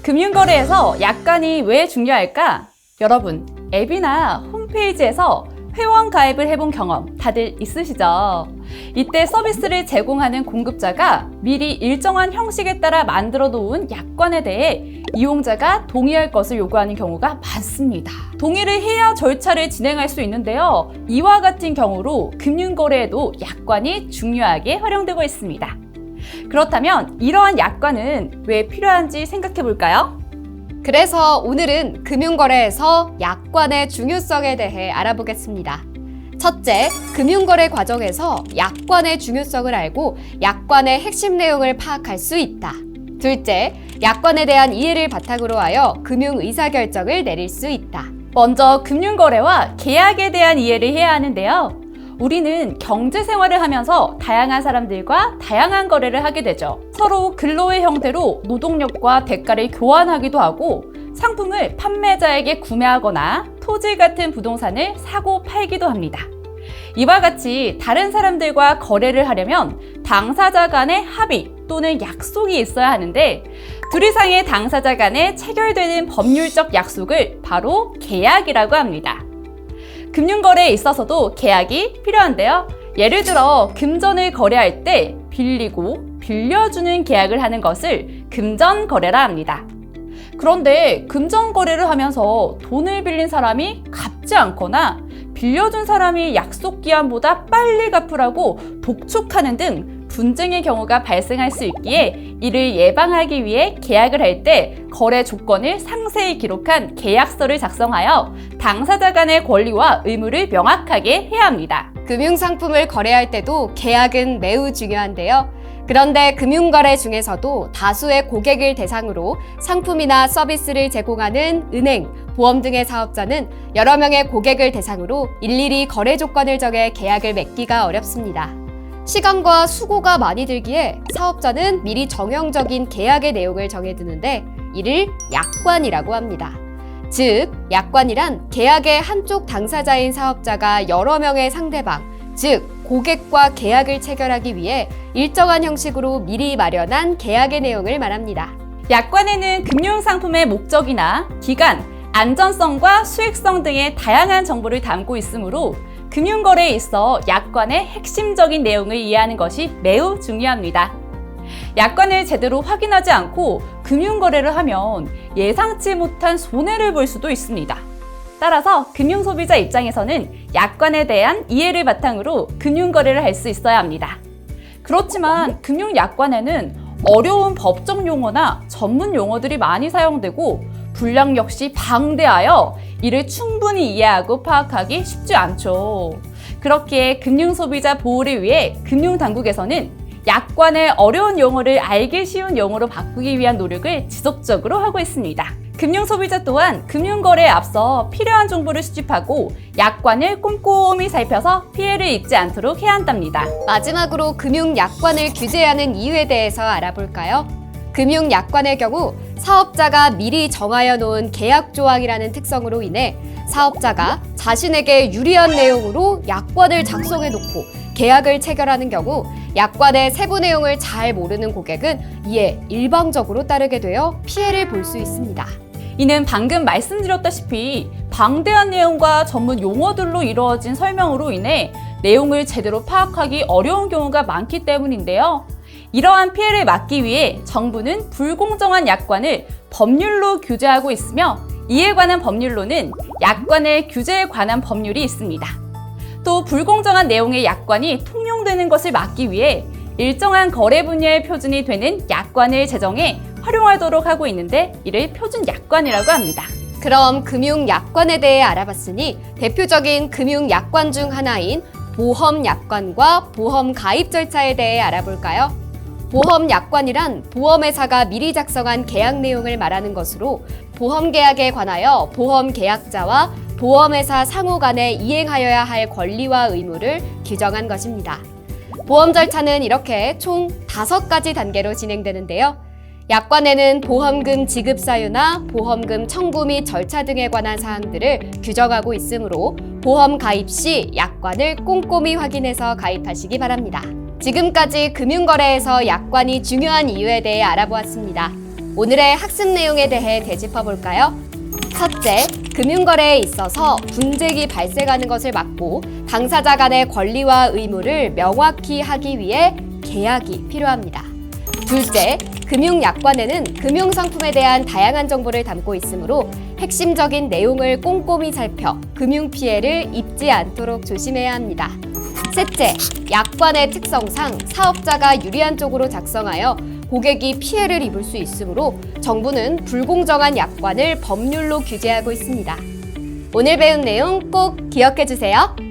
금융거래에서 약관이 왜 중요할까? 여러분, 앱이나 홈페이지에서 회원 가입을 해본 경험 다들 있으시죠? 이때 서비스를 제공하는 공급자가 미리 일정한 형식에 따라 만들어 놓은 약관에 대해 이용자가 동의할 것을 요구하는 경우가 많습니다. 동의를 해야 절차를 진행할 수 있는데요. 이와 같은 경우로 금융거래에도 약관이 중요하게 활용되고 있습니다. 그렇다면 이러한 약관은 왜 필요한지 생각해 볼까요? 그래서 오늘은 금융거래에서 약관의 중요성에 대해 알아보겠습니다. 첫째, 금융거래 과정에서 약관의 중요성을 알고 약관의 핵심 내용을 파악할 수 있다. 둘째, 약관에 대한 이해를 바탕으로 하여 금융 의사결정을 내릴 수 있다. 먼저 금융거래와 계약에 대한 이해를 해야 하는데요. 우리는 경제생활을 하면서 다양한 사람들과 다양한 거래를 하게 되죠. 서로 근로의 형태로 노동력과 대가를 교환하기도 하고 상품을 판매자에게 구매하거나 토지 같은 부동산을 사고 팔기도 합니다. 이와 같이 다른 사람들과 거래를 하려면 당사자 간의 합의 또는 약속이 있어야 하는데 둘 이상의 당사자 간에 체결되는 법률적 약속을 바로 계약이라고 합니다. 금융거래에 있어서도 계약이 필요한데요. 예를 들어 금전을 거래할 때 빌리고 빌려주는 계약을 하는 것을 금전거래라 합니다. 그런데 금전거래를 하면서 돈을 빌린 사람이 갚지 않거나 빌려준 사람이 약속 기한보다 빨리 갚으라고 독촉하는 등 분쟁의 경우가 발생할 수 있기에 이를 예방하기 위해 계약을 할 때 거래 조건을 상세히 기록한 계약서를 작성하여 당사자 간의 권리와 의무를 명확하게 해야 합니다. 금융상품을 거래할 때도 계약은 매우 중요한데요. 그런데 금융거래 중에서도 다수의 고객을 대상으로 상품이나 서비스를 제공하는 은행, 보험 등의 사업자는 여러 명의 고객을 대상으로 일일이 거래 조건을 정해 계약을 맺기가 어렵습니다. 시간과 수고가 많이 들기에 사업자는 미리 정형적인 계약의 내용을 정해두는데 이를 약관이라고 합니다. 즉, 약관이란 계약의 한쪽 당사자인 사업자가 여러 명의 상대방, 즉 고객과 계약을 체결하기 위해 일정한 형식으로 미리 마련한 계약의 내용을 말합니다. 약관에는 금융상품의 목적이나 기간, 안전성과 수익성 등의 다양한 정보를 담고 있으므로 금융거래에 있어 약관의 핵심적인 내용을 이해하는 것이 매우 중요합니다. 약관을 제대로 확인하지 않고 금융거래를 하면 예상치 못한 손해를 볼 수도 있습니다. 따라서 금융소비자 입장에서는 약관에 대한 이해를 바탕으로 금융거래를 할 수 있어야 합니다. 그렇지만 금융약관에는 어려운 법적 용어나 전문 용어들이 많이 사용되고 분량 역시 방대하여 이를 충분히 이해하고 파악하기 쉽지 않죠. 그렇기에 금융소비자 보호를 위해 금융당국에서는 약관의 어려운 용어를 알기 쉬운 용어로 바꾸기 위한 노력을 지속적으로 하고 있습니다. 금융소비자 또한 금융거래에 앞서 필요한 정보를 수집하고 약관을 꼼꼼히 살펴서 피해를 입지 않도록 해야 한답니다. 마지막으로 금융약관을 규제하는 이유에 대해서 알아볼까요? 금융약관의 경우 사업자가 미리 정하여 놓은 계약조항이라는 특성으로 인해 사업자가 자신에게 유리한 내용으로 약관을 작성해 놓고 계약을 체결하는 경우 약관의 세부 내용을 잘 모르는 고객은 이에 일방적으로 따르게 되어 피해를 볼 수 있습니다. 이는 방금 말씀드렸다시피 방대한 내용과 전문 용어들로 이루어진 설명으로 인해 내용을 제대로 파악하기 어려운 경우가 많기 때문인데요. 이러한 피해를 막기 위해 정부는 불공정한 약관을 법률로 규제하고 있으며 이에 관한 법률로는 약관의 규제에 관한 법률이 있습니다. 또 불공정한 내용의 약관이 통용되는 것을 막기 위해 일정한 거래 분야의 표준이 되는 약관을 제정해 활용하도록 하고 있는데 이를 표준 약관이라고 합니다. 그럼 금융약관에 대해 알아봤으니 대표적인 금융약관 중 하나인 보험약관과 보험 가입 절차에 대해 알아볼까요? 보험약관이란 보험회사가 미리 작성한 계약 내용을 말하는 것으로 보험계약에 관하여 보험계약자와 보험회사 상호 간에 이행하여야 할 권리와 의무를 규정한 것입니다. 보험 절차는 이렇게 총 5가지 단계로 진행되는데요. 약관에는 보험금 지급 사유나 보험금 청구 및 절차 등에 관한 사항들을 규정하고 있으므로 보험 가입 시 약관을 꼼꼼히 확인해서 가입하시기 바랍니다. 지금까지 금융거래에서 약관이 중요한 이유에 대해 알아보았습니다. 오늘의 학습 내용에 대해 되짚어 볼까요? 첫째, 금융거래에 있어서 분쟁이 발생하는 것을 막고 당사자 간의 권리와 의무를 명확히 하기 위해 계약이 필요합니다. 둘째, 금융약관에는 금융상품에 대한 다양한 정보를 담고 있으므로 핵심적인 내용을 꼼꼼히 살펴 금융피해를 입지 않도록 조심해야 합니다. 셋째, 약관의 특성상 사업자가 유리한 쪽으로 작성하여 고객이 피해를 입을 수 있으므로 정부는 불공정한 약관을 법률로 규제하고 있습니다. 오늘 배운 내용 꼭 기억해 주세요.